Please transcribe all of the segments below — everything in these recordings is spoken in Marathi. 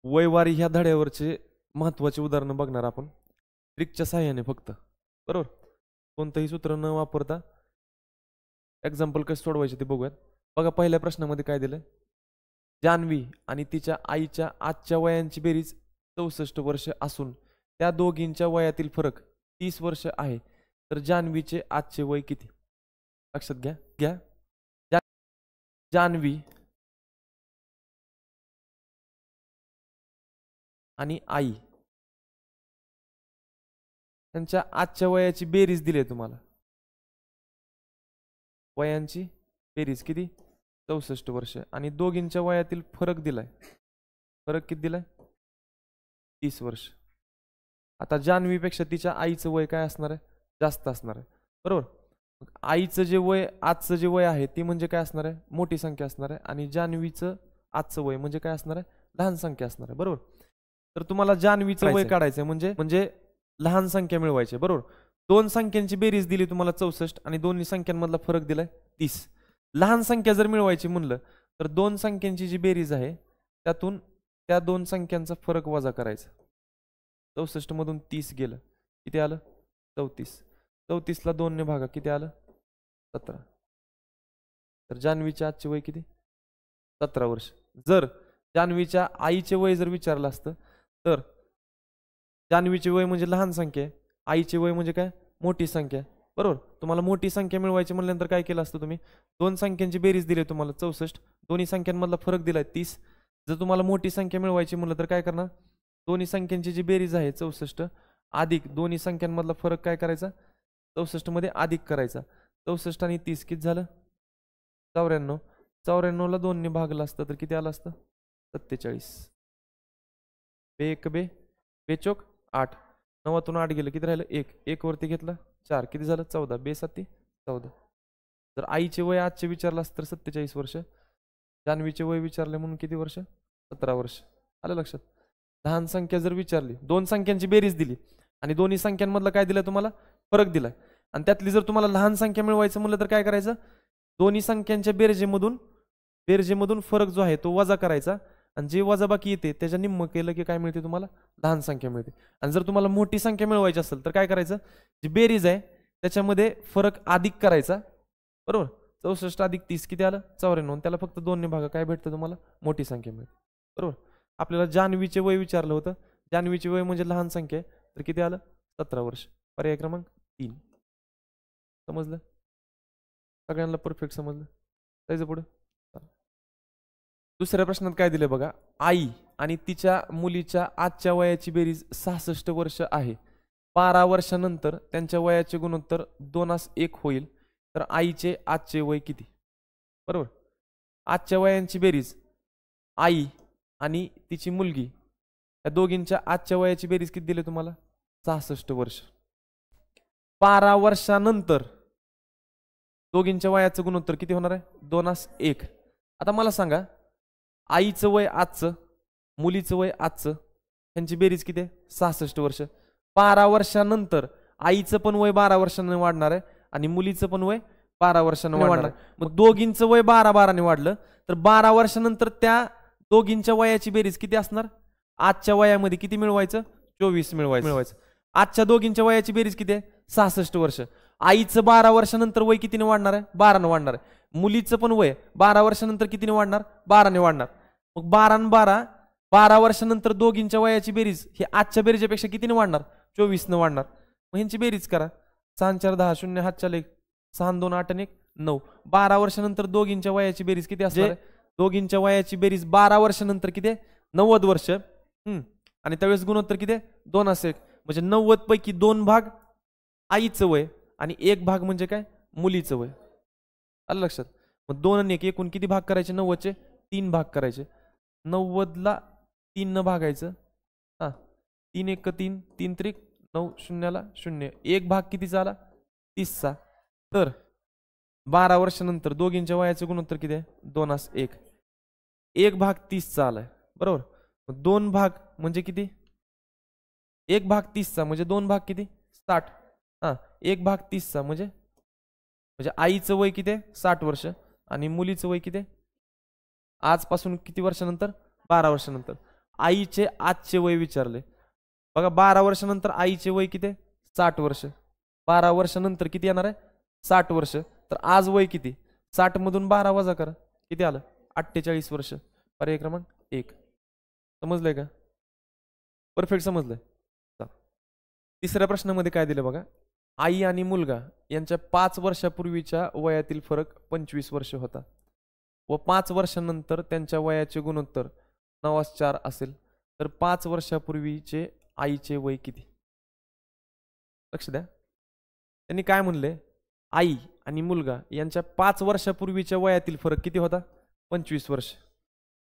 वयवारी ह्या धड्यावरचे महत्त्वाचे उदाहरणं बघणार आपण ट्रिकच्या सहाय्याने फक्त, बरोबर. कोणतंही सूत्र न वापरता एक्झाम्पल कसं सोडवायचे ते बघूयात. बघा पहिल्या प्रश्नामध्ये काय दिलंय, जान्हवी आणि तिच्या आईच्या आजच्या वयांची बेरीज 64 वर्ष असून त्या दोघींच्या वयातील फरक 30 वर्ष आहे, तर जान्हवीचे आजचे वय किती? लक्षात घ्या. जान्हवी आणि आई त्यांच्या आजच्या वयाची बेरीज दिली आहे तुम्हाला. वयांची बेरीज किती? 64 वर्ष. आणि दोघींच्या वयातील फरक दिलाय. फरक किती दिलाय? 30 वर्ष. आता जान्हवीपेक्षा तिच्या आईचं वय काय असणार आहे? जास्त असणार आहे, बरोबर. आईचं जे वय आजचं जे वय आहे ते म्हणजे काय असणार आहे? मोठी संख्या असणार आहे. आणि जान्हवीचं आजचं वय म्हणजे काय असणार आहे? लहान संख्या असणार आहे, बरोबर. तर तुम्हाला जान्हवीचं वय काढायचंय म्हणजे लहान संख्या मिळवायची, बरोबर. दोन संख्यांची बेरीज दिली तुम्हाला 64 आणि दोन्ही संख्यांमधला फरक दिलाय 30. लहान संख्या जर मिळवायची म्हणलं तर दोन संख्यांची जी बेरीज आहे त्यातून त्या दोन संख्यांचा फरक वजा करायचा. 64 मधून 30 गेलं, किती आलं? 34. 34 ला 2 ने भागा, किती आलं? 17. तर जान्हवीच्या आजचे वय किती? 17 वर्ष. जर जान्हवीच्या आईचे वय जर विचारलं असतं तर जान्हवीचे वय म्हणजे लहान संख्या आहे, आईचे वय म्हणजे काय? मोठी संख्या, बरोबर. तुम्हाला मोठी संख्या मिळवायची म्हणल्यानंतर काय केलं असतं तुम्ही? दोन संख्यांची बेरीज दिली तुम्हाला 64, दोन्ही संख्यांमधला फरक दिलाय 30. जर तुम्हाला मोठी संख्या मिळवायची म्हणलं तर काय करणार? दोन्ही संख्यांची जी बेरीज आहे 64 अधिक दोन्ही संख्यांमधला फरक काय करायचा? 64 मध्ये अधिक करायचा. 64 आणि 30 किती झालं? 94. 94 ला 2 ने भागलं असतं तर किती आलं असतं? 47. बेचोक 8. 9तून 8 गेलं, किती राहिलं? 1. 1 वरती घेतलं 4, किती झालं? 14. 2 14. जर आईचे वय आजचे विचारलं असतं तर 47 वर्ष. जान्हवीचे वय विचारले म्हणून किती वर्ष? 17 वर्ष. आलं लक्षात? लहान संख्या जर विचारली, दोन संख्यांची बेरीज दिली आणि दोन्ही संख्यांमधलं काय दिलं तुम्हाला? फरक दिलाय. आणि त्यातली जर तुम्हाला लहान संख्या मिळवायचं म्हणलं तर काय करायचं? दोन्ही संख्यांच्या बेरजेमधून फरक जो आहे तो वजा करायचा आणि जे वजाबाकी येते त्याच्या निम्म केलं की काय मिळते तुम्हाला? लहान संख्या मिळते. आणि जर तुम्हाला मोठी संख्या मिळवायची असेल तर काय करायचं? जी बेरीज आहे त्याच्यामध्ये फरक अधिक करायचा, बरोबर. 64 अधिक 30 किती आलं? 94. त्याला फक्त 2 ने भागा, काय भेटतं तुम्हाला? मोठी संख्या मिळते, बरोबर. आपल्याला जान्हवीचे वय विचारलं होतं. जान्हवीचे वय म्हणजे लहान संख्या आहे तर किती आलं? 17 वर्ष. पर्याय क्रमांक 3. समजलं? सगळ्यांना परफेक्ट समजलं? जायचं पुढे. दुसऱ्या प्रश्नात काय दिलं बघा, आई आणि तिच्या मुलीच्या आजच्या वयाची बेरीज 66 वर्ष आहे. 12 वर्षानंतर त्यांच्या वयाचे गुणोत्तर 2:1 होईल, तर आईचे आजचे वय किती? बरोबर. आजच्या वयांची बेरीज आई आणि तिची मुलगी या दोघींच्या आजच्या वयाची बेरीज किती दिली तुम्हाला? 66 वर्ष. 12 वर्षानंतर दोघींच्या वयाचं गुणोत्तर किती होणार आहे? 2:1. आता मला सांगा, आईचं वय आजचं, मुलीचं वय आजचं, यांची बेरीज किती आहे? 66 वर्ष. 12 वर्षानंतर आईचं पण वय 12 वर्षांनी वाढणार आहे आणि मुलीचं पण वय 12 वर्षांनी वाढणार आहे. मग दोघींचं वय 12-12 ने वाढलं तर 12 वर्षानंतर त्या दोघींच्या वयाची बेरीज किती असणार? आजच्या वयामध्ये किती मिळवायचं? 24 मिळवायचं. आजच्या दोघींच्या वयाची बेरीज किती आहे? 66 वर्ष. आईचं 12 वर्षानंतर वय कितीने वाढणार आहे? 12 ने वाढणार आहे. मुलीचं पण वय 12 वर्षानंतर कितीने वाढणार? 12 ने वाढणार. मग 12 आणि 12 वर्षानंतर दोघींच्या वयाची बेरीज ही आजच्या बेरीजेपेक्षा कितीने वाढणार? 24 ने वाढणार. मग ह्यांची बेरीज करा. 6 4 10 0 हातच्या लेख 6 2 8 1 9. 12 वर्षानंतर दोघींच्या वयाची बेरीज किती असणार? दोघींच्या वयाची बेरीज 12 वर्षानंतर किती आहे? 90 वर्ष. आणि त्यावेळेस गुणोत्तर किती आहे? 2:1. म्हणजे 90 पैकी 2 भाग आईचं वय आणि 1 भाग म्हणजे काय? मुलीचं वय. आलं लक्षात? मग 2 आणि 1 एकूण किती भाग करायचे? 90चे 3 भाग करायचे. 90 ला 3 न भागायचं. 3 1 3, 3 त्रिक 9, 0 ला 0. 1 भाग कितीचा आला? 30चा. तर 12 वर्षानंतर दोघींच्या वयाचे गुणोत्तर किती आहे? 2:1. 1 भाग 30चा आलाय, बरोबर. 2 भाग म्हणजे किती? 1 भाग 30चा म्हणजे 2 भाग किती? 60. 1 भाग 30चा म्हणजे आईचं वय किती आहे? 60 वर्ष आणि मुलीचं वय किती आहे? आजपासून किती वर्षानंतर? 12 वर्षानंतर. आईचे आजचे वय विचारले बघा. 12 वर्षानंतर आईचे वय किती? 60 वर्ष. 12 वर्षानंतर किती येणार आहे? 60 वर्ष. तर आज वय किती? 60 मधून 12 वजा करा, किती आलं? 48 वर्ष. पर्याय क्रमांक 1. समजलंय का? परफेक्ट समजलंय. तिसऱ्या प्रश्नामध्ये काय दिलं बघा. आई आणि मुलगा यांच्या 5 वर्षापूर्वीच्या वयातील फरक 25 वर्ष होता व 5 वर्षांनंतर त्यांच्या वयाचे गुणोत्तर 9:4 असेल, तर 5 वर्षापूर्वीचे आईचे वय किती? लक्ष द्या. त्यांनी काय म्हणले? आई आणि मुलगा यांच्या 5 वर्षापूर्वीच्या वयातील फरक किती होता? 25 वर्ष.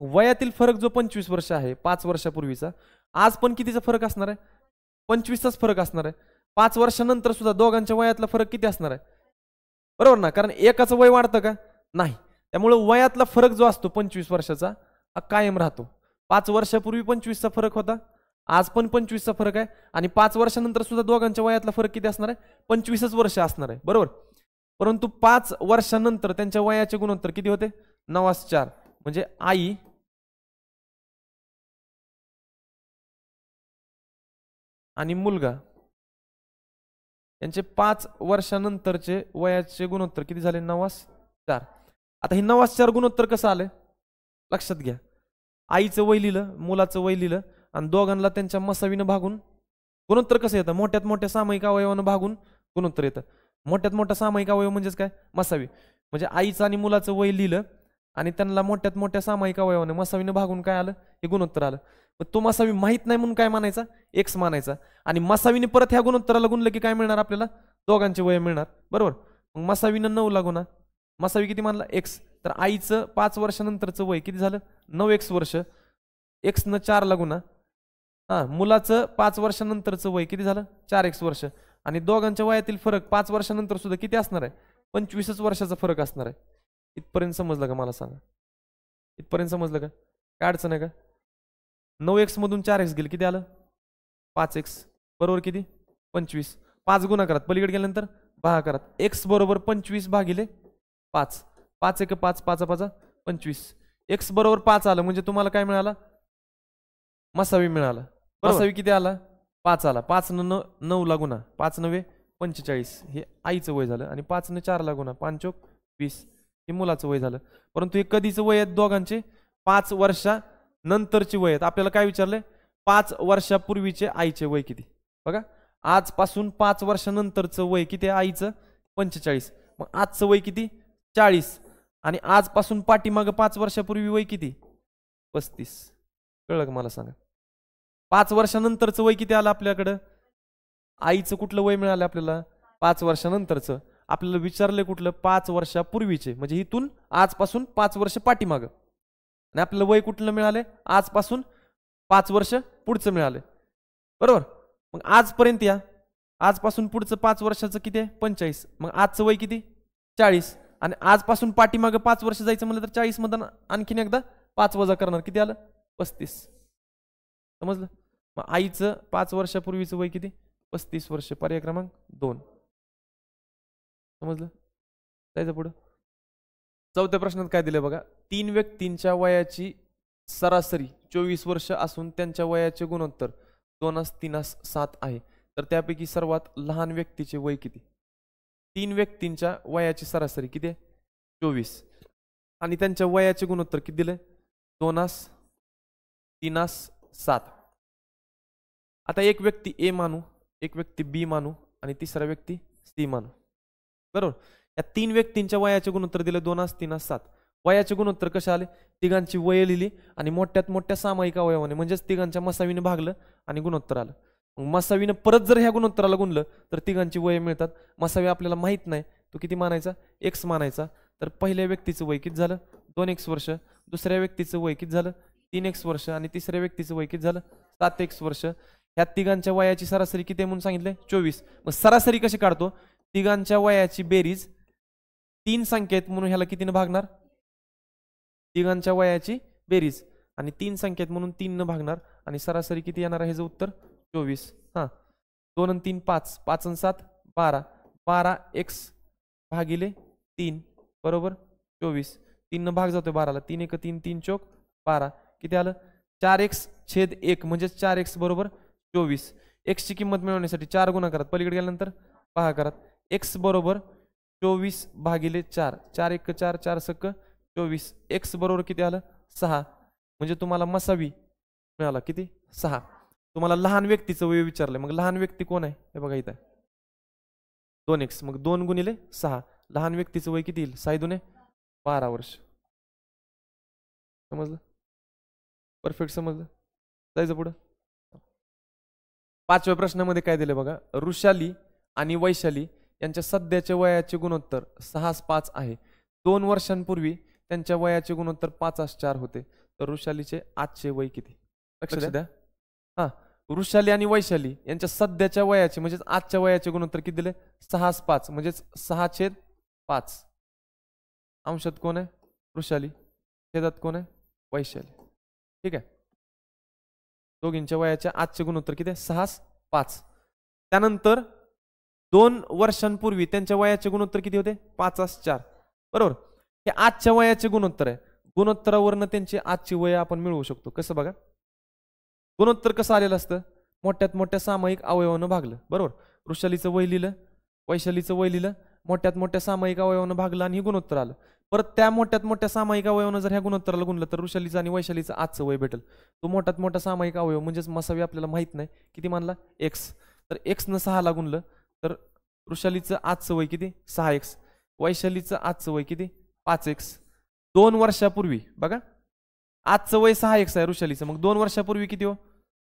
वयातील फरक जो 25 वर्ष आहे 5 वर्षापूर्वीचा, आज पण कितीचा फरक असणार आहे? 25चाच फरक असणार आहे. 5 वर्षानंतर सुद्धा दोघांच्या वयातला फरक किती असणार आहे? बरोबर ना? कारण एकाचं वय वाढतं का? नाही. त्यामुळे वयातला फरक जो असतो 25 वर्षाचा हा कायम राहतो. 5 वर्षापूर्वी 25चा फरक होता, आज पण 25चा फरक आहे, आणि 5 वर्षानंतर सुद्धा दोघांच्या वयातला फरक किती असणार आहे? 25च वर्ष असणार आहे. बरोबर. परंतु 5 वर्षानंतर त्यांच्या वयाचे गुणोत्तर किती होते? 9:4. म्हणजे आई आणि मुलगा यांचे 5 वर्षानंतरचे वयाचे गुणोत्तर किती झाले? 9:4. आता हे 9:4 गुणोत्तर कसं आलं? लक्षात घ्या. आईचं वय लिहिलं, मुलाचं वय लिहिलं, आणि दोघांना त्यांच्या मसावीनं भागून गुणोत्तर कसं येतं? मोठ्यात मोठ्या सामायिक अवयवानं भागून गुणोत्तर येतं. मोठ्यात मोठा सामायिक अवयव म्हणजेच काय? मसावी. म्हणजे आईचं आणि मुलाचं वय लिहिलं आणि त्यांना मोठ्यात मोठ्या सामायिक अवयवानं मसावीनं भागून काय आलं? हे गुणोत्तर आलं. मग तो मसावी माहित नाही म्हणून काय मानायचा? एक्स मानायचा. आणि मसावीने परत ह्या गुणोत्तराला गुणलं की काय मिळणार आपल्याला? दोघांचे वय मिळणार. बरोबर. मग मसावीनं 9 ला गुणा, मसावी किती मानला? एक्स. तर आईचं 5 वर्षानंतरचं वय किती झालं? 9x वर्ष. एक्स न 4 ला गुणा. मुलाचं 5 वर्षानंतरचं वय किती झालं? 4x वर्ष. आणि दोघांच्या वयातील फरक 5 वर्षानंतर सुद्धा किती असणार आहे? 25च वर्षाचा फरक असणार आहे. इथपर्यंत समजलं का? मला सांगा. इथपर्यंत समजलं का? काय अडचण आहे का? 9x मधून 4x गेले, किती आलं? 5x. बरोबर किती? 25. 5 गुणाकारात पलीकडे गेल्यानंतर भागाकारात. x बरोबर 25 भागिले 5. 5 1 5, 5 5 25. x बरोबर 5 आलं म्हणजे तुम्हाला काय मिळालं? मसावी मिळाला. मसावी किती आला? 5 आला. 5 न 9 ला गुणा, 5 9 45. हे आईचं वय झालं. आणि 5 न 4 ला गुणा, 5 चोक 20. हे मुलाचं वय झालं. परंतु हे कधीचं वय आहेत दोघांचे? 5 वर्षानंतरचे वय आहेत. आपल्याला काय विचारलंय? 5 वर्षापूर्वीचे आईचे वय किती? बघा, आजपासून 5 वर्षानंतरचं वय किती आहे आईचं? 45. मग आजचं वय किती? 40. आणि आजपासून पाठीमागं 5 वर्षापूर्वी वय किती? 35. कळलं का मला सांगा? 5 वर्षानंतरचं वय किती आलं आपल्याकडं? आईचं कुठलं वय मिळालं आपल्याला? 5 वर्षानंतरचं. आपल्याला विचारलंय कुठलं? 5 वर्षापूर्वीचे. म्हणजे इथून आजपासून 5 वर्ष पाठीमागं. आणि आपल्याला वय कुठलं मिळाले? आजपासून 5 वर्ष पुढचं मिळाले. बरोबर. मग आजपर्यंत या. आजपासून पुढचं 5 वर्षाचं किती आहे? 45. मग आजचं वय किती? 40. आणि आजपासून पाठीमागं 5 वर्ष जायचं म्हणलं तर 40 मधून आणखीन एकदा 5 वजा करणार, किती आलं? 35. समजलं? मग आईचं 5 वर्षापूर्वीचं वय किती? 35 वर्ष. पर्याय क्रमांक 2. समजलं? जायचं पुढं. चौथ्या प्रश्नात काय दिलं बघा. 3 व्यक्तींच्या वयाची सरासरी 24 वर्ष असून त्यांच्या वयाचे गुणोत्तर 2:3:7 आहे. तर त्यापैकी सर्वात लहान व्यक्तीचे वय किती? 3 व्यक्तींच्या वयाची सरासरी किती आहे? 24. आणि त्यांच्या वयाचे गुणोत्तर किती दिले? 2:3:7. आता एक व्यक्ती ए मानू, एक व्यक्ती बी मानू आणि तिसरा व्यक्ती सी मानू. बरोबर. या 3 व्यक्तींच्या वयाचे गुणोत्तर दिले 2:3:7. वयाचे गुणोत्तर कसे आले? तिघांची वय लिहिली आणि मोठ्यात मोठ्या सामायिक अवयवाने म्हणजेच तिघांच्या मसावीने भागलं आणि गुणोत्तर आलं. मग मसावीनं परत जर ह्या गुणोत्तराला गुणलं तर तिघांची वय मिळतात. मसावी आपल्याला माहित नाही, तो किती मानायचा? एक्स मानायचा. तर पहिल्या व्यक्तीचं वय किती झालं? 2x वर्ष. दुसऱ्या व्यक्तीचं वय किती झालं? 3x वर्ष. आणि तिसऱ्या व्यक्तीचं वय किती झालं? 7x वर्ष. ह्या तिघांच्या वयाची सरासरी किती म्हणून सांगितले? 24. मग सरासरी कशी काढतो? तिघांच्या वयाची बेरीज 3 संख्या आहेत म्हणून ह्याला कितीनं भागणार? तिघांच्या वयाची बेरीज आणि 3 संख्या आहेत म्हणून 3 न भागणार. आणि सरासरी किती येणार आहे? ह्याचं उत्तर 24. 2 आणि 3 5, 5 आणि 7 12. 12x भागिले 3 बरोबर 24. 3 न भाग जातोय 12ला. 3 1 3 3 चोक 12. किती आलं? 4x छेद 1 म्हणजे 4x बरोबर 24. x ची किंमत मिळवण्यासाठी 4 गुणाकारात पलीकडे गेल्यानंतर भागाकारात x बरोबर 24 भागिले 4. 4 1 4 4 सक 24. x बरोबर किती आलं 6. म्हणजे तुम्हाला मसावी मिळाला किती 6. तुम्हाला लहान व्यक्तीचं वय विचारलंय. मग लहान व्यक्ती कोण आहे हे बघा इथं 2x. मग 2 गुणिले 6. लहान व्यक्तीचं वय किती येईल 6 दुने 12 वर्ष. समजलं परफेक्ट समजलं. जायचं पुढं. 5व्या प्रश्नामध्ये काय दिले बघा. ऋषाली आणि वैशाली यांच्या सध्याच्या वयाचे गुणोत्तर 6:5 आहे. 2 वर्षांपूर्वी त्यांच्या वयाचे गुणोत्तर 5:4 होते. तर ऋषालीचे आजचे वय किती. लक्ष द्या. हा ऋषाली आणि वैशाली यांच्या सध्याच्या वयाचे म्हणजे आजच्या वयाचे गुणोत्तर किती दिले 6:5 म्हणजे 6/5. अंशात कोण आहे ऋषाली, छेदात कोण आहे वैशाली. ठीक आहे. दोघींच्या वयाच्या आजचे गुणोत्तर किती आहे 6:5. त्यानंतर 2 वर्षांपूर्वी त्यांच्या वयाचे गुणोत्तर किती होते 5:4. बरोबर. हे आजच्या वयाचे गुणोत्तर आहे. गुणोत्तरावरनं त्यांची आजची वय आपण मिळवू शकतो. कसं बघा. गुणोत्तर कसं आलेलं असतं मोठ्यात मोठ्या सामायिक अवयवानं भागलं. बरोबर. ऋषालीचं वय लिहिलं, वैशालीचं वय लिहिलं, मोठ्यात मोठ्या सामायिक अवयवानं भागलं आणि हे गुणोत्तर आलं. परत त्या मोठ्यात मोठ्या सामायिक अवयवानं जर ह्या गुणोत्तराला गुणलं तर ऋषालीचं आणि वैशालीचं आजचं वय भेटेल. तो मोठ्यात मोठा सामायिक अवयव म्हणजेच मसावी आपल्याला माहित नाही किती मानला x. तर x न 6 ला गुणलं तर ऋषालीचं आजचं वय किती 6x. वैशालीचं आजचं वय किती 5x. 2 वर्षापूर्वी बघा आजचं वय 6x आहे ऋषालीचं. मग 2 वर्षापूर्वी किती हो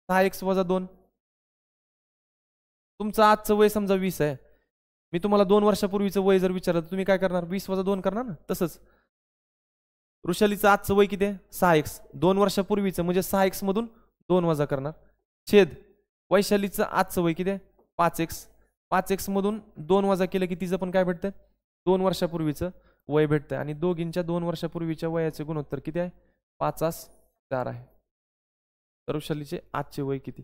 6x वजा 2. तुमचं आजचं वय समजा 20 आहे. मी तुम्हाला 2 वर्षापूर्वीचं वय जर विचारलं तर तुम्ही काय करणार 20 वजा 2 करणार ना. तसंच ऋषालीचं आजचं वय किती आहे 6x. 2 वर्षापूर्वीचं म्हणजे 6x मधून 2 वजा करणार. छेद वैशालीचं आजचं वय किती आहे 5x. 5x मधून 2 वजा केलं की तिचं पण काय भेटतं 2 वर्षापूर्वीचं वय भेटतं. आणि दोघींच्या 2 वर्षापूर्वीच्या वयाचे गुणोत्तर किती आहे 5:4 आहे. तर ऋषालीचे आजचे वय किती.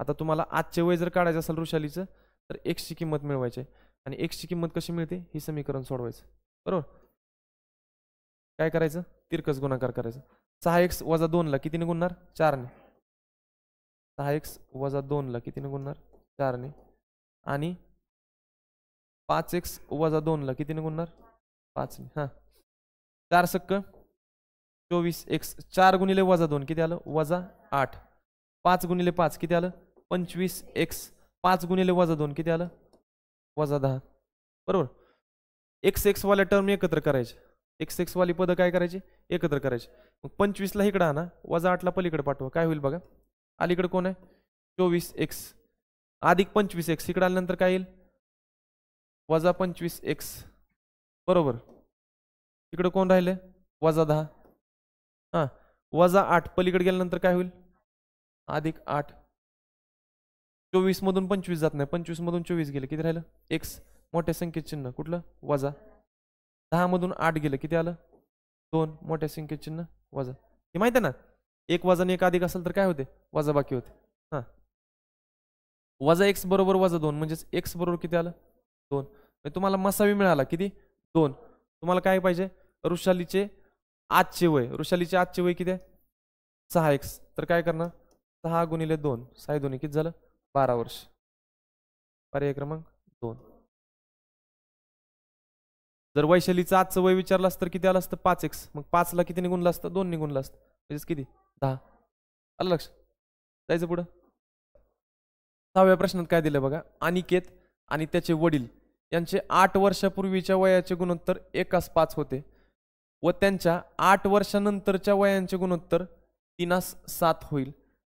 आता तुम्हाला आजचे वय जर काढायचं असेल ऋषालीचं तर x ची किंमत मिळवायची आहे. आणि x ची किंमत कशी मिळते ही समीकरण सोडवायचं. बरोबर. काय करायचं तिरकस गुणाकार करायचं. 6x वजा 2 ला कितीने गुणणार 4 ने. 6x वजा 2 ला कितीने गुणणार 4 ने. आणि 5x वजा 2 ला कितीने गुणणार 5 ने. हा 4 सक्क 24x. 4 गुणिले वजा 2 किती आलं वजा 8. 5 गुणिले 5 किती आलं 25x. 5 गुणिले वजा 2 किती आलं वजा 10. बरोबर. x वाल्या टर्म एकत्र करायचे. x वाली पद काय करायची एकत्र करायची. मग 25 ला इकडे आणा वजा 8 ला पलीकडे पाठवा. काय होईल बघा. अलीकडे कोण आहे 24x अधिक 25x. इकडे आल्यानंतर काय येईल वजा 25x. बरोबर. इकडे कोण राहिले वजा 10. हा वजा 8 पलीकडे गेल्यानंतर काय होईल अधिक 8. 24 मधून 25 जात नाही. 25 मधून 24 गेले किती राहिलं x. मोठ्या संख्येत चिन्ह कुठलं वजा. 10 मधून 8 गेलं किती आलं 2. मोठ्या संख्येत चिन्ह वजा. हे माहिती आहे ना 1 वजा 1 अधिक असेल तर काय होते वजा बाकी होते. हा वजा x बरोबर वजा 2 म्हणजेच x बरोबर किती आलं 2. तुम्हाला मसावी मिळाला किती 2. तुम्हाला काय पाहिजे ऋषालीचे आजचे वय. ऋषालीचे आजचे वय किती आहे 6x. तर काय करणार 6 गुणिले 2 6 2 किती झालं 12 वर्ष. पर्याय क्रमांक 2. जर वैशालीचं आजचं वय विचारलं असतं तर किती आलं असतं 5x. मग 5 ला किती गुणलं असतं 2 ने गुणलं असतं म्हणजेच किती 10. आलं लक्ष. जायचं पुढं. 6व्या प्रश्नात काय दिलं बघा. अनिकेत आणि त्याचे वडील यांचे 8 वर्षापूर्वीच्या वयाचे गुणोत्तर 1:5 होते व त्यांच्या 8 वर्षानंतरच्या वयांचे गुणोत्तर 3:7 होईल.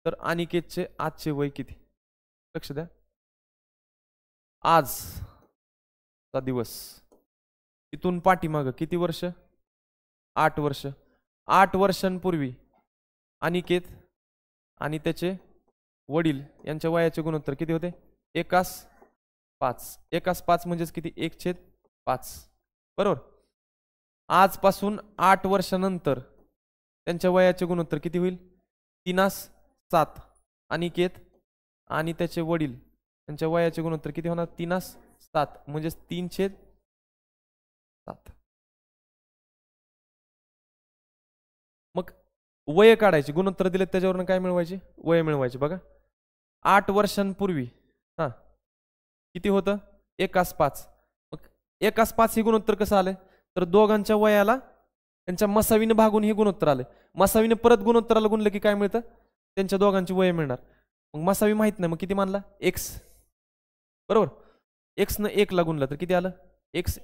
तर अनिकेतचे आजचे वय किती. लक्ष द्या. आजचा दिवस इथून पाठीमागं किती वर्ष 8 वर्ष. 8 वर्षांपूर्वी अनिकेत आणि त्याचे वडील यांच्या वयाचे गुणोत्तर किती होते 1:5. 1:5 म्हणजेच किती 1/5. बरोबर. आजपासून 8 वर्षानंतर त्यांच्या वयाचे गुणोत्तर किती होईल 3:7. अनिकेत आणि त्याचे वडील यांच्या वयाचे गुणोत्तर किती होणार 3:7 म्हणजेच 3/7. मग वय काढायची, गुणोत्तर दिले त्याच्यावरून काय मिळवायची, वय मिळवायची. बघा 8 वर्षांपूर्वी हा किती होतं 1:5. मग 1:5 हे गुणोत्तर कसं आलं, तर दोघांच्या वयाला त्यांच्या मसावीने भागून हे गुणोत्तर आले. मसावीने परत गुणोत्तराला गुणलं की काय मिळतं, त्यांच्या दोघांची वय मिळणार. मग मसावी माहित नाही, मग किती मानला x, बरोबर. x न 1 ला गुणलं तर किती आलं, x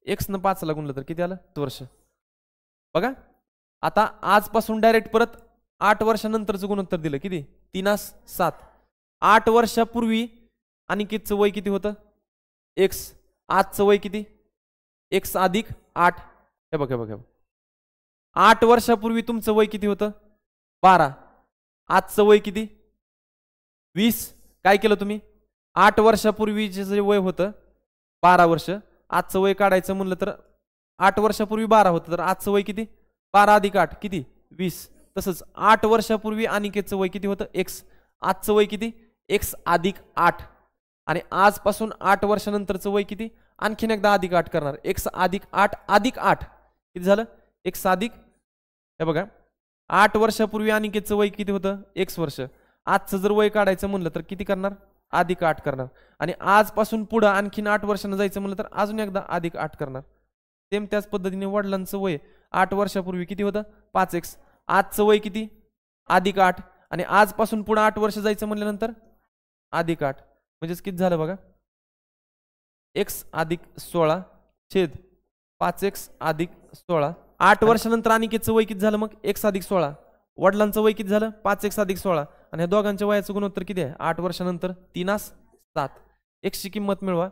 1 न 5 ला गुणलं तर किती आलं, 2 वर्ष. बघा आता आजपासून डायरेक्ट परत 8 वर्षानंतरचं गुणोत्तर दिलं, किती 3:7. 8 वर्षापूर्वी अनिकेतचं वय किती होतं x, आजचं वय किती x अधिक 8. हे बघ 8 वर्षापूर्वी तुमचं वय किती होतं 12, आजचं वय किती 20. काय केलं तुम्ही, 8 वर्षापूर्वीचे जे वय होतं 12 वर्ष, आजचं वय काढायचं म्हणलं तर 8 वर्षापूर्वी 12 होतं, तर आजचं वय किती 12 अधिक 8 किती 20. तसंच 8 वर्षापूर्वी अनिकेतचं वय किती होतं x, आजचं वय किती x अधिक 8. आणि आजपासून 8 वर्षानंतरचं वय किती, आणखीन एकदा अधिक 8 करणार, x अधिक 8 अधिक 8 किती झालं x अधिक. हे बघा 8 वर्षापूर्वी अनिकेतचं वय किती होतं x वर्ष, आजचं जर वय काढायचं म्हणलं तर किती करणार, अधिक 8 करणार. आणि आजपासून पुढं आणखीन 8 वर्षांना जायचं म्हणलं तर अजून एकदा अधिक 8 करणार. सेम त्याच पद्धतीने वडिलांचं वय 8 वर्षापूर्वी किती होतं 5x, आजचं वय किती अधिक 8, आणि आजपासून पुढे 8 वर्ष जायचं म्हणल्यानंतर अधिक 8. म्हणजेच किती झालं बघा, x अधिक 16 छेद 5x अधिक 16. 8 वर्षानंतर अनिकेतचं वय किती झालं मग x अधिक 16, वडिलांचं वय किती झालं 5x अधिक 16, आणि ह्या दोघांच्या वयाचं गुणोत्तर किती आहे 8 वर्षानंतर 3:7. x ची किंमत मिळवा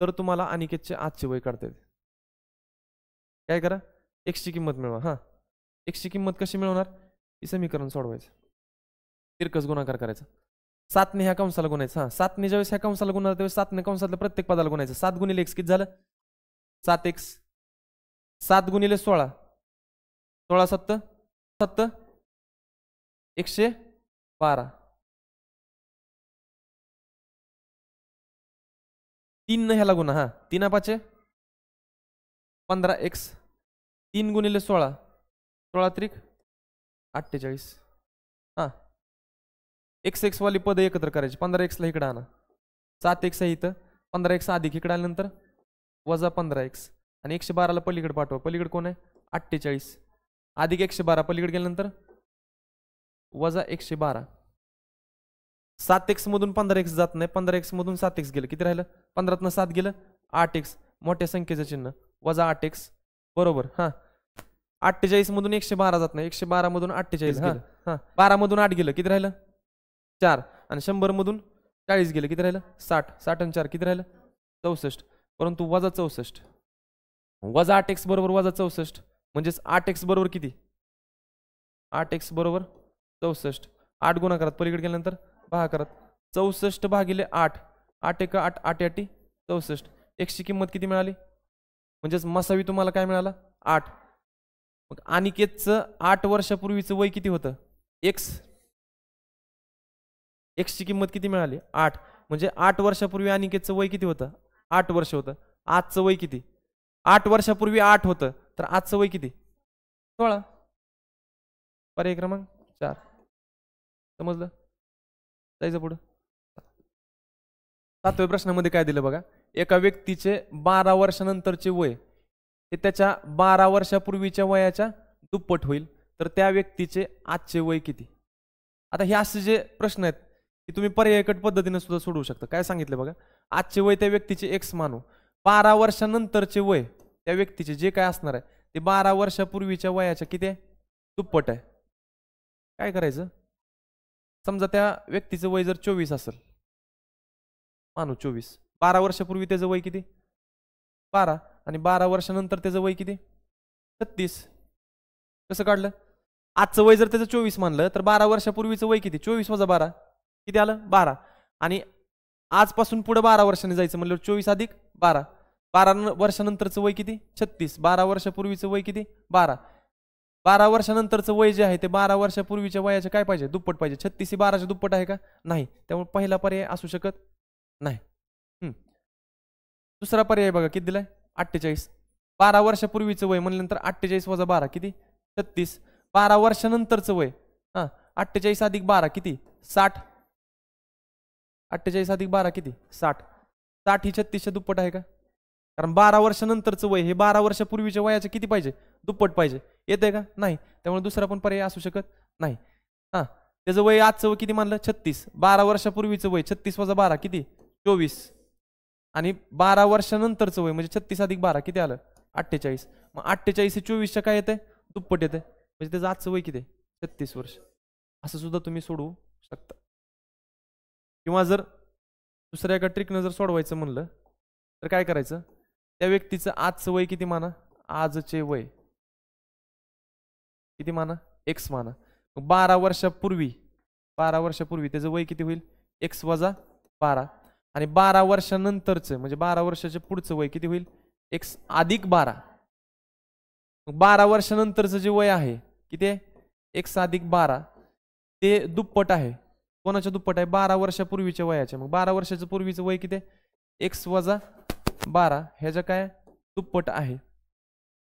तर तुम्हाला अनिकेतचे आजचे वय काढता येते. काय करा, x ची किंमत मिळवा. हा x ची किंमत कशी मिळवणार, ही समीकरण सोडवायचं, तिरकस गुणाकार करायचा, 7 ने ह्या कंसाला गुणायचं. हा 7 ने ज्यावेळेस ह्या कंसाला गुणणार त्यावेळेस 7 ने कंसातल्या प्रत्येक पदाला गुणायचं. 7 गुणिले x किती झालं 7x, 7 गुणिले 16 16 7 7 112. 3 न ह्याला गुणा, हा 3:5 15x, 3 गुणिले 16 16 त्रिक 48. हा x वाली पद एकत्र करायची, 15x ला इकडे आणा, 7x आहे इथं, 15x अधिक इकडे आल्यानंतर वजा 15x, आणि 112 ला पलीकडे पाठवा, पलीकडे कोण आहे 48 अधिक 112, पलीकडे गेल्यानंतर वजा 112. 7x मधून 15x जात नाही, 15x मधून 7x गेलं, किती राहिलं 15 7 गेलं 8x, मोठ्या संख्येचं चिन्ह वजा 8x बरोबर. हा 48 मधून 112 जात नाही, 112 मधून 48 गेलं, हा 12 मधून 8 गेलं, किती राहिलं 4, आणि 100 मधून 40 गेलं, किती राहिलं 60, 60 आणि 4 किती राहिलं 64, परंतु वजा 64, वजा 8x बरोबर वजा 64, म्हणजेच 8x बरोबर किती 8x बरोबर 64. 8 गुणाकारात पलीकडे गेल्यानंतर भागाकारात 64 भागिले 8, 8 1 8 8 8 64. x ची किंमत किती मिळाली, म्हणजेच मसावी तुम्हाला काय मिळाला 8. मग अनिकेतचं 8 वर्षापूर्वीचं वय किती होतं x, x ची किंमत किती मिळाली 8, म्हणजे 8 वर्षापूर्वी अनिकेतचं वय किती होतं 8 वर्ष होतं. आजचं वय किती, 8 वर्षापूर्वी 8 होतं, तर आजचं वय किती 16. पर्याय क्रमांक 4. समजलं, जायचं पुढं. 7व्या प्रश्नामध्ये काय दिलं बघा, एका व्यक्तीचे 12 वर्षानंतरचे वय हे त्याच्या 12 वर्षापूर्वीच्या वयाच्या दुप्पट होईल, तर त्या व्यक्तीचे आजचे वय किती. आता हे असे जे प्रश्न आहेत की तुम्ही पर्यायकट पद्धतीने सुद्धा सोडवू शकता. काय सांगितलं बघा, आजचे वय त्या व्यक्तीचे x मानू, 12 वर्षानंतरचे वय त्या व्यक्तीचे जे काय असणार आहे ते 12 वर्षापूर्वीच्या वयाच्या किती आहे दुप्पट आहे. काय करायचं, समजा त्या व्यक्तीचं वय जर 24 असेल, मानू 24, 12 वर्षापूर्वी त्याचं वय किती 12, आणि 12 वर्षानंतर त्याचं वय किती 36. कसं काढलं, आजचं वय जर त्याचं 24 मानलं तर 12 वर्षापूर्वीचं वय किती 24 वजा 12 किती आलं 12, आणि आजपासून पुढे 12 वर्षांनी जायचं म्हणलं 24 अधिक 12, 12 वर्षानंतरचं वय किती 36, 12 वर्षापूर्वीचं वय किती 12, 12 वर्षानंतरचं वय जे आहे ते 12 वर्षापूर्वीच्या वयाचे काय पाहिजे दुप्पट पाहिजे. 36 ही 12च्या दुप्पट आहे का नाही, त्यामुळे पहिला पर्याय असू शकत नाही. दुसरा पर्याय बघा किती दिलाय 48, 12 वर्षापूर्वीचं वय म्हणल्यानंतर 48 वजा 12 किती 36. 12 वर्षानंतरचं वय, हा 48 अधिक 12 किती 60. 48 अधिक 12 किती 60. 60 ही 36च्या दुप्पट आहे का? कारण 12 वर्षानंतरचं वय हे 12 वर्षापूर्वीच्या वयाचे किती पाहिजे, दुप्पट पाहिजे. येतंय का? नाही. त्यामुळे दुसरा पण पर्याय असू शकत नाही. हा त्याचं वय आजचं वय किती मानलं 36. 12 वर्षापूर्वीचं वय 36 वजा 12 किती 24. आणि 12 वर्षानंतरचं वय म्हणजे 36 अधिक 12 किती आलं 48. मग 48 हे 24च्या काय येते, दुप्पट येते. म्हणजे त्याचं आजचं वय किती 36 वर्ष. असं सुद्धा तुम्ही सोडवू शकता. किंवा जर दुसऱ्या एका ट्रिकनं जर सोडवायचं म्हणलं तर काय करायचं, त्या व्यक्तीचं आजचं वय किती माना, आजचे वय किती माना x माना. 12 वर्षापूर्वी त्याचं वय किती होईल x वजा 12. आणि 12 वर्षानंतरचं म्हणजे 12 वर्षाच्या पुढचं वय किती होईल x अधिक 12. 12 वर्षानंतरचं जे वय आहे किती आहे x अधिक 12 ते दुप्पट आहे. कोणाच्या दुप्पट आहे 12 वर्षापूर्वीच्या वयाच्या. मग 12 वर्षाचं पूर्वीचं वय किती आहे x वजा 12 ह्याच्या काय दुप्पट आहे.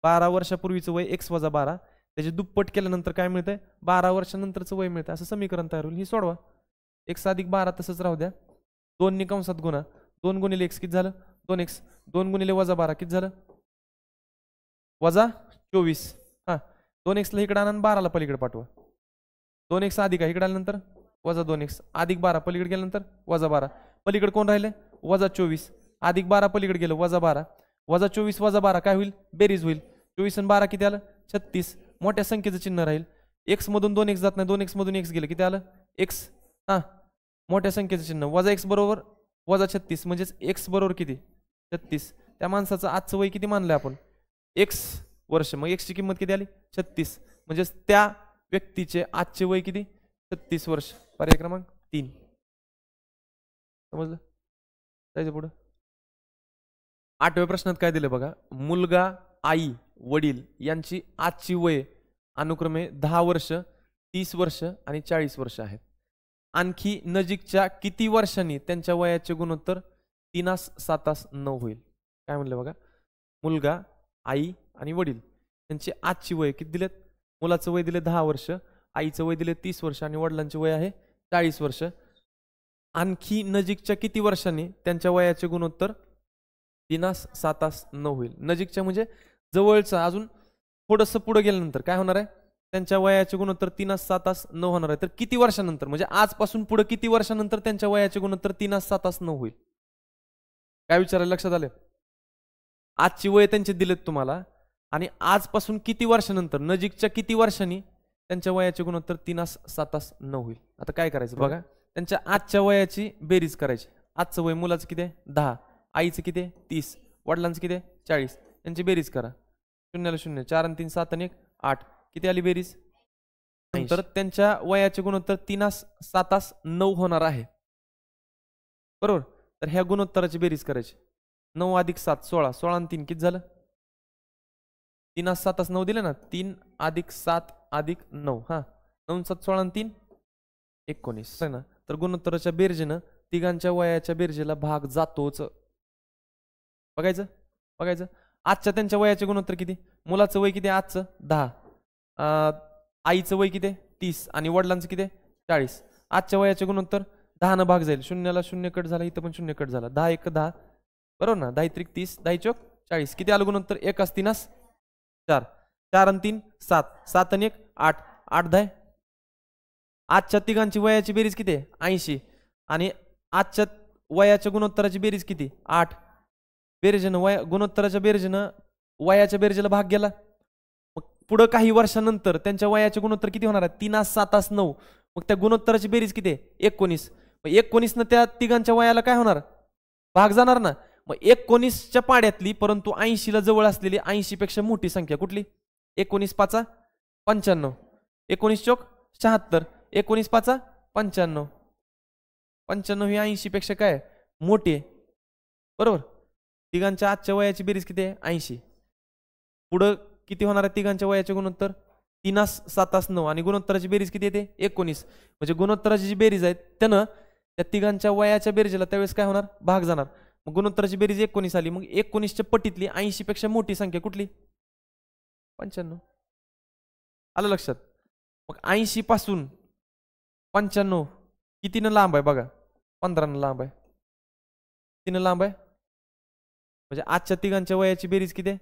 12 वर्षापूर्वीचं वय x वजा 12 त्याचे दुप्पट केल्यानंतर काय मिळतंय 12 वर्षानंतरचं वय मिळतं. असं समीकरण तयार होईल. ही सोडवा. x अधिक 12 तसंच राहू द्या. 2 नी कंसात गुणा 2 गुणिले x किती झालं 2x. 2 गुणिले वजा 12 किती झालं वजा 24. हा 2x ला इकडे आणा 12 ला पलीकडे पाठवा. 2x अधिक आहे इकडे आल्यानंतर वजा 2x अधिक 12 पलीकडे गेल्यानंतर वजा 12. पलीकडे कोण राहिले वजा 24 अधिक 12 पलीकडे गेलं वजा 12. वजा 24 वजा 12 काय होईल बेरीज होईल. 24 आणि 12 किती आलं 36. मोठ्या संख्येचं चिन्ह राहील. x मधून 2x जात नाही 2x मधून x गेलं किती आलं x. हा मोठ्या संख्येचं चिन्ह वजा x बरोबर वजा 36 म्हणजेच x बरोबर किती 36. त्या माणसाचं आजचं वय किती मानलंय आपण x वर्ष. मग x ची किंमत किती आली 36. म्हणजेच त्या व्यक्तीचे आजचे वय किती 36 वर्ष. पर्याय क्रमांक 3. समजलं. जायचं पुढं. 8व्या प्रश्नात काय दिलं बघा. मुलगा आई वडील यांची आजची वय अनुक्रमे 10 वर्ष 30 वर्ष आणि 40 वर्ष आहेत. आणखी नजीकच्या किती वर्षांनी त्यांच्या वयाचे गुणोत्तर 3 7 9 होईल. काय म्हणलं बघा. मुलगा आई आणि वडील त्यांची आजची वय किती दिलेत. मुलाचं वय दिले 10 वर्ष, आईचं वय दिले 30 वर्ष आणि वडिलांचे वय आहे 40 वर्ष. आणखी नजीकच्या किती वर्षांनी त्यांच्या वयाचे गुणोत्तर 3 7 9 होईल. नजीकच्या म्हणजे जवळचा अजून थोडंसं पुढे गेल्यानंतर काय होणार आहे त्यांच्या वयाचे गुणोत्तर 3 7 9 होणार आहे. तर किती वर्षानंतर म्हणजे आजपासून पुढे किती वर्षानंतर त्यांच्या वयाचे गुणोत्तर 3 7 9 होईल. काय विचारायला लक्षात आले. आजची वय त्यांचे दिलेत तुम्हाला आणि आजपासून किती वर्षानंतर नजीकच्या किती वर्षांनी त्यांच्या वयाचे गुणोत्तर 3 7 9 होईल. आता काय करायचं बघा. त्यांच्या आजच्या वयाची बेरीज करायची. आजचं वय मुलाचं किती आहे 10, आईचं किती आहे 30, वडिलांचं किती आहे 40. त्यांची बेरीज करा. 0 0 4 आणि 3 7 आणि 1 8 किती आली बेरीज. नंतर त्यांच्या वयाचे गुणोत्तर 3 7 9 होणार आहे बरोबर. तर ह्या गुणोत्तराची बेरीज करायची. 9 अधिक 7 16, 16 आणि 3 किती झालं 3 7 9 दिले ना. 3 अधिक 7 अधिक 9 हा 9 7 16 आणि 3 19 आहे ना. तर गुणोत्तराच्या बेरजेनं तिघांच्या वयाच्या बेरजेला भाग जातोच. बघायचं बघायचं. आजच्या त्यांच्या वयाचे गुणोत्तर किती. मुलाचं वय किती आजचं 10, आईचं वय किती 30 आणि वडिलांचं किती 40. आजच्या वयाचे गुणोत्तर 10 न भाग जाईल. 0 ला 0 कट झाला इथं पण 0 कट झाला. 10 1 10 बरोबर ना. 10 3 30 10 चौक 40. किती आलं गुणोत्तर 1 3 4 4 आणि 3 7 7 आणि 1 8 8 10. आजच्या तिघांची वयाची बेरीज किती 80 आणि आजच्या वयाच्या गुणोत्तराची बेरीज किती 8. बेरजेनं वय गुणोत्तराच्या बेरजेनं वयाच्या बेरजेला भाग गेला. मग पुढं काही वर्षानंतर त्यांच्या वयाचे गुणोत्तर किती होणार आहे 3 7 9. मग त्या गुणोत्तराची बेरीज किती 19. मग 19 न त्या तिघांच्या वयाला काय होणार भाग जाणार ना. मग 19च्या पाड्यातली परंतु 80 ला जवळ असलेली 80 पेक्षा मोठी संख्या कुठली. 19 5 95, 19 चौक 76, 19 5 95. 95 ही 80 पेक्षा काय मोठी आहे बरोबर. तिघांच्या आजच्या वयाची बेरीज किती 80. पुढं किती होणार आहे तिघांच्या वयाचे गुणोत्तर 3 7 9 आणि गुणोत्तराची बेरीज किती येते 19. म्हणजे गुणोत्तराची जी बेरीज आहे त्यानं त्या तिघांच्या वयाच्या बेरीजला त्यावेळेस काय होणार भाग जाणार. मग गुणोत्तराची बेरीज 19 आली. मग 19च्या पटीतली 80 पेक्षा मोठी संख्या कुठली 95. आलं लक्षात. मग 80 पासून 95 कितीनं लांब आहे बघा. 15 लांब आहे. कितीनं लांब आहे म्हणजे आजच्या तिघांच्या वयाची बेरीज किती आहे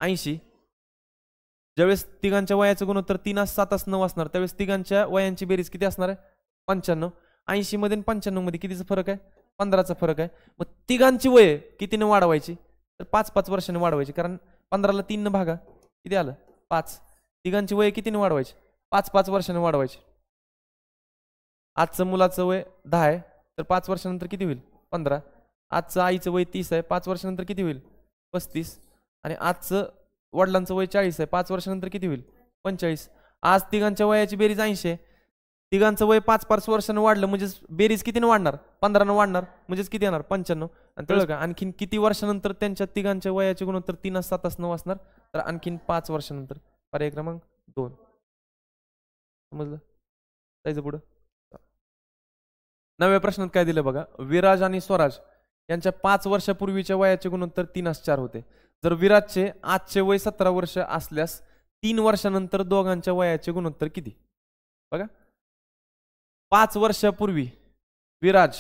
80. ज्यावेळेस तिघांच्या वयाचं गुणोत्तर 3 7 9 असणार त्यावेळेस तिघांच्या वयांची बेरीज किती असणार आहे 95. 80 मध्ये 95 मध्ये कितीचा फरक आहे 15चा फरक आहे. मग तिघांची वय कितीने वाढवायची तर 5-5 वर्षाने वाढवायची कारण 15ला 3 भागा किती आलं 5. तिघांची वय कितीने वाढवायची 5-5 वर्षाने वाढवायची. आजचं मुलाचं वय 10 आहे तर 5 वर्षानंतर किती होईल 15. आजचं आईचं वय 30 आहे 5 वर्षानंतर किती होईल 35. आणि आजचं वडिलांचं वय 40 आहे 5 वर्षानंतर किती होईल 45. आज तिघांच्या वयाची बेरीज 80 आहे. तिघांचं वय 5-5 वर्षानं वाढलं म्हणजे बेरीज कितीनं वाढणार 15 वाढणार म्हणजेच किती येणार 95. आणि कळलं का आणखीन किती वर्षानंतर त्यांच्या तिघांच्या वयाचे गुणोत्तर 3 7 9 असणार तर आणखीन 5 वर्षानंतर. पर्याय क्रमांक 2. समजलं जायचं पुढं. 9व्या प्रश्नात काय दिलं बघा. विराज आणि स्वराज यांच्या 5 वर्षापूर्वीच्या वयाचे गुणोत्तर 3:4 होते. जर विराजचे आजचे वय 17 वर्ष असल्यास 3 वर्षानंतर दोघांच्या वयाचे गुणोत्तर किती बघा. 5 वर्षापूर्वी विराज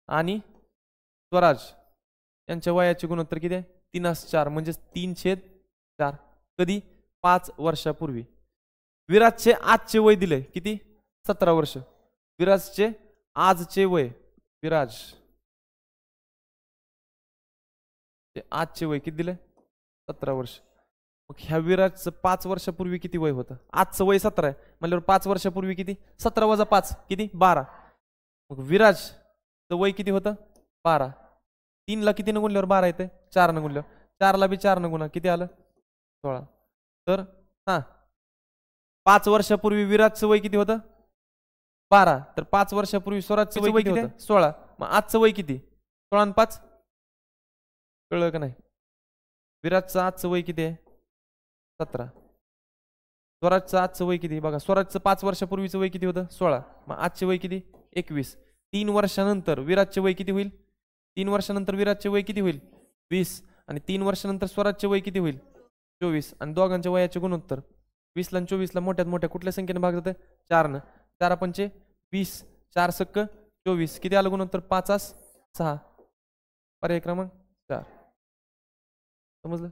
आणि स्वराज यांच्या वयाचे गुणोत्तर किती आहे 3:4 म्हणजे 3/4. कधी 5 वर्षापूर्वी. विराजचे आजचे वय दिले किती 17 वर्ष. विराजचे आजचे वय विराज आजचे वय किती दिले 17 वर्ष. मग ह्या विराजचं 5 वर्षापूर्वी किती वय होतं आजचं वय 17 आहे म्हणल्यावर 5 वर्षापूर्वी किती 17 वजा 5 किती 12. मग विराजचं वय किती होतं 12. 3 ला किती न गुणल्यावर 12 येते 4 न गुणल्यावर 4 ला बी 4 न गुणा किती आलं 16. तर 5 वर्षापूर्वी विराजचं वय किती होतं 12 तर 5 वर्षापूर्वी स्वराजचं वय किती होतं 16. मग आजचं वय किती 16 आणि 5 कळलं का नाही. विराजचं आजचं वय किती आहे 17. स्वराजचं आजचं वय किती बघा. स्वराजचं 5 वर्षापूर्वीचं वय किती होतं 16. मग आजचे वय किती 21. 3 वर्षानंतर विराजचे वय किती होईल 3 वर्षानंतर विराजचे वय किती होईल 20. आणि 3 वर्षानंतर स्वराजचे वय किती होईल 24. आणि दोघांच्या वयाचे गुणोत्तर 20 ला आणि 24 ला मोठ्यात मोठ्या कुठल्या संख्येने भाग जाते 4 न. 4 पंचे 20 4 सक्क 24 किती आलं गुणोत्तर 5 6. पर्याय क्रमांक 4. समजलं.